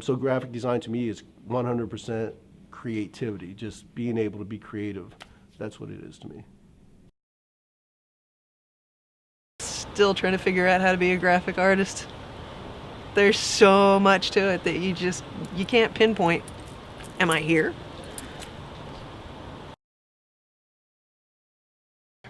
So graphic design to me is 100% creativity, just being able to be creative. That's what it is to me. Still trying to figure out how to be a graphic artist. There's so much to it that you can't pinpoint. Am I here?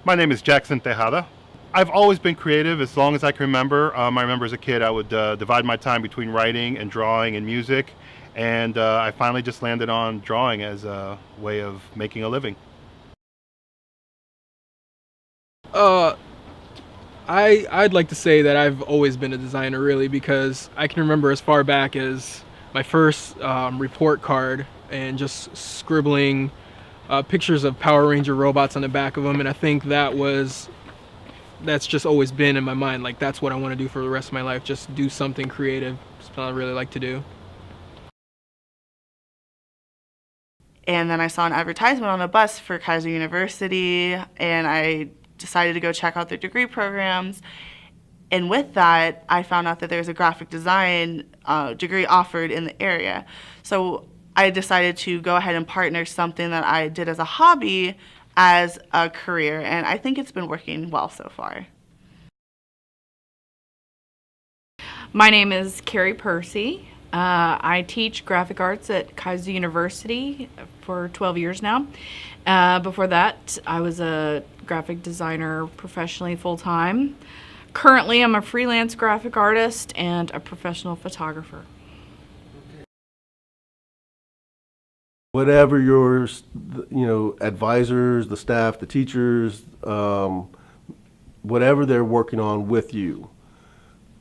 My name is Jackson Tejada. I've always been creative as long as I can remember. I remember as a kid I would divide my time between writing and drawing and music, and I finally just landed on drawing as a way of making a living. I'd like to say that I've always been a designer, really, because I can remember as far back as my first report card and just scribbling pictures of Power Ranger robots on the back of them, and I think that's just always been in my mind. Like, that's what I want to do for the rest of my life, just do something creative. It's what I really like to do. And then I saw an advertisement on a bus for Kaiser University, and I decided to go check out their degree programs. And with that, I found out that there's a graphic design degree offered in the area. So I decided to go ahead and partner something that I did as a hobby as a career, and I think it's been working well so far. My name is Carrie Percy. I teach graphic arts at Kaiser University for 12 years now. Before that, I was a graphic designer professionally full-time. Currently, I'm a freelance graphic artist and a professional photographer. Whatever your, advisors, the staff, the teachers, whatever they're working on with you,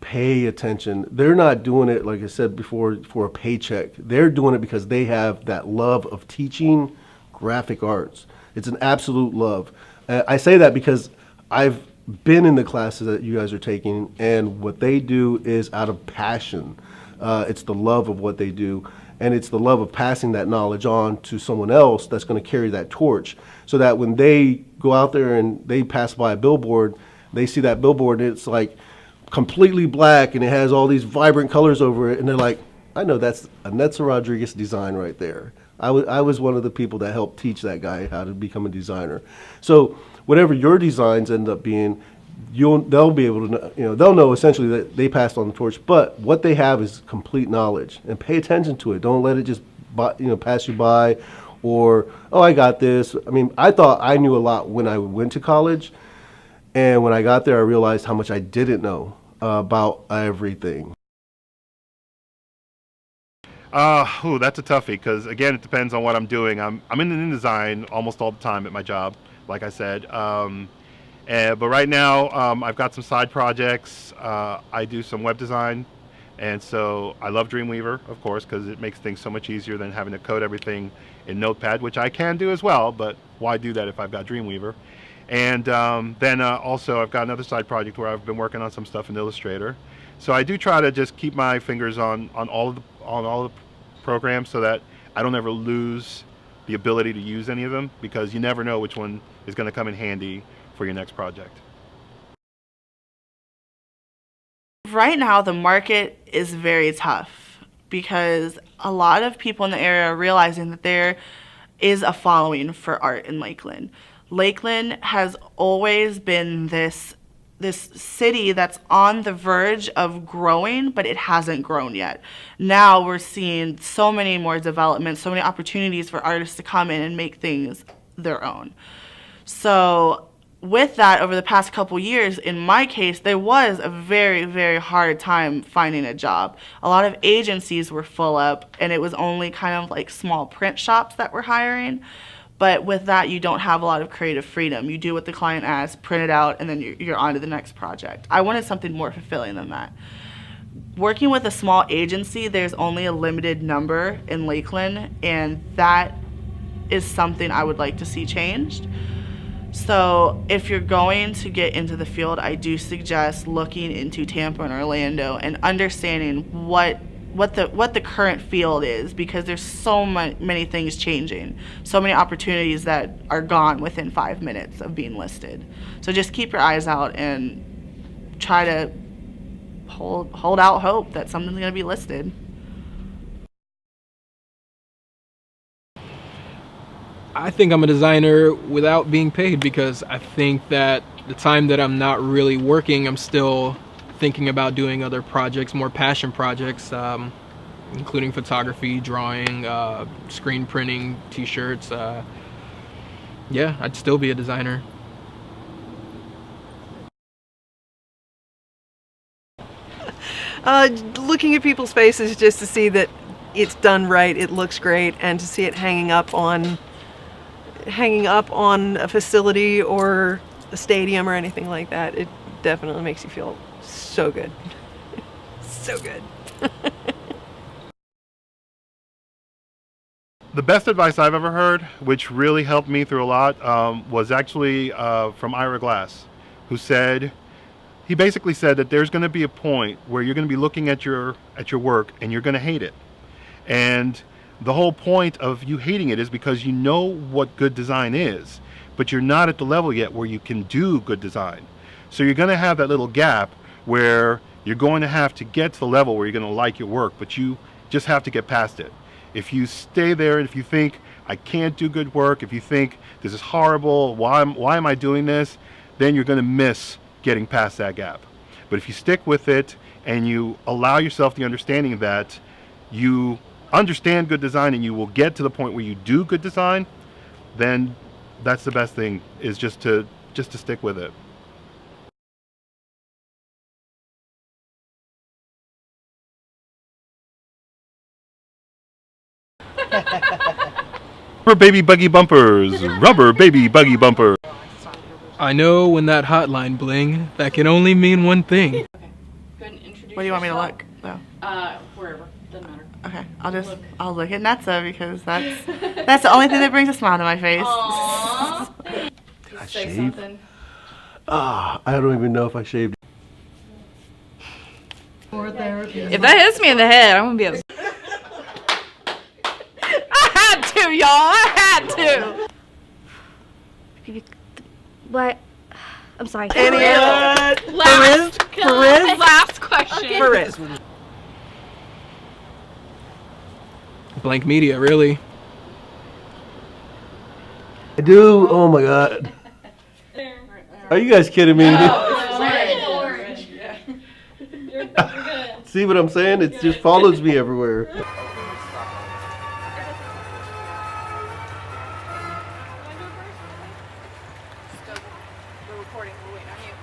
pay attention. They're not doing it, like I said before, for a paycheck. They're doing it because they have that love of teaching graphic arts. It's an absolute love. I say that because I've been in the classes that you guys are taking, and what they do is out of passion. It's the love of what they do. And it's the love of passing that knowledge on to someone else that's going to carry that torch, so that when they go out there and they pass by a billboard, they see that billboard and it's like completely black and it has all these vibrant colors over it, and they're like, I know that's a Netza Rodriguez design right there. I was one of the people that helped teach that guy how to become a designer. So whatever your designs end up being, they'll be able to know, they'll know essentially that they passed on the torch, but what they have is complete knowledge, and pay attention to it. Don't let it just pass you by, or, oh, I got this. I mean, I thought I knew a lot when I went to college, and when I got there I realized how much I didn't know about everything. That's a toughie, because again, it depends on what I'm doing. I'm in InDesign almost all the time at my job, like I said. But right now, I've got some side projects. I do some web design, and so I love Dreamweaver, of course, because it makes things so much easier than having to code everything in Notepad, which I can do as well, but why do that if I've got Dreamweaver? And then also I've got another side project where I've been working on some stuff in Illustrator. So I do try to just keep my fingers on all of the programs, so that I don't ever lose the ability to use any of them, because you never know which one is going to come in handy for your next project. Right now, the market is very tough because a lot of people in the area are realizing that there is a following for art in Lakeland. Lakeland has always been this city that's on the verge of growing, but it hasn't grown yet. Now we're seeing so many more developments, so many opportunities for artists to come in and make things their own. So with that, over the past couple years, in my case, there was a very, very hard time finding a job. A lot of agencies were full up, and it was only kind of like small print shops that were hiring. But with that, you don't have a lot of creative freedom. You do what the client asks, print it out, and then you're on to the next project. I wanted something more fulfilling than that. Working with a small agency, there's only a limited number in Lakeland, and that is something I would like to see changed. So if you're going to get into the field, I do suggest looking into Tampa and Orlando and understanding what the current field is, because there's so many things changing, so many opportunities that are gone within 5 minutes of being listed. So just keep your eyes out and try to hold out hope that something's going to be listed. I think I'm a designer without being paid because I think that the time that I'm not really working, I'm still thinking about doing other projects, more passion projects, including photography, drawing, screen printing, t-shirts. Yeah, I'd still be a designer. Looking at people's faces just to see that it's done right, it looks great, and to see it hanging up on a facility or a stadium or anything like that, it definitely makes you feel so good. So good. The best advice I've ever heard, which really helped me through a lot, was actually from Ira Glass, who said, he basically said that there's going to be a point where you're going to be looking at your work and you're going to hate it. And the whole point of you hating it is because you know what good design is, but you're not at the level yet where you can do good design. So you're going to have that little gap where you're going to have to get to the level where you're going to like your work, but you just have to get past it. If you stay there and if you think, I can't do good work, if you think this is horrible, why am I doing this, then you're going to miss getting past that gap. But if you stick with it and you allow yourself the understanding that you understand good design and you will get to the point where you do good design, then that's the best thing, is just to stick with it. Rubber baby buggy bumpers, rubber baby buggy bumpers. I know when that hotline bling, that can only mean one thing. Go ahead and introduce Where do you want me to yourself. look, though? Wherever. Doesn't matter. Okay, I'll look at Netza because that's the only thing that brings a smile to my face. Aww. I Say shave? something. I don't even know if I shaved. If that hits me in the head, I'm gonna be upset. I had to, y'all. I had to. What? I'm sorry. Any Last question. Fariz. Blank Media, really. I do. Oh my god. Are you guys kidding me? See what I'm saying? It just follows me everywhere. We're recording. We're waiting on you.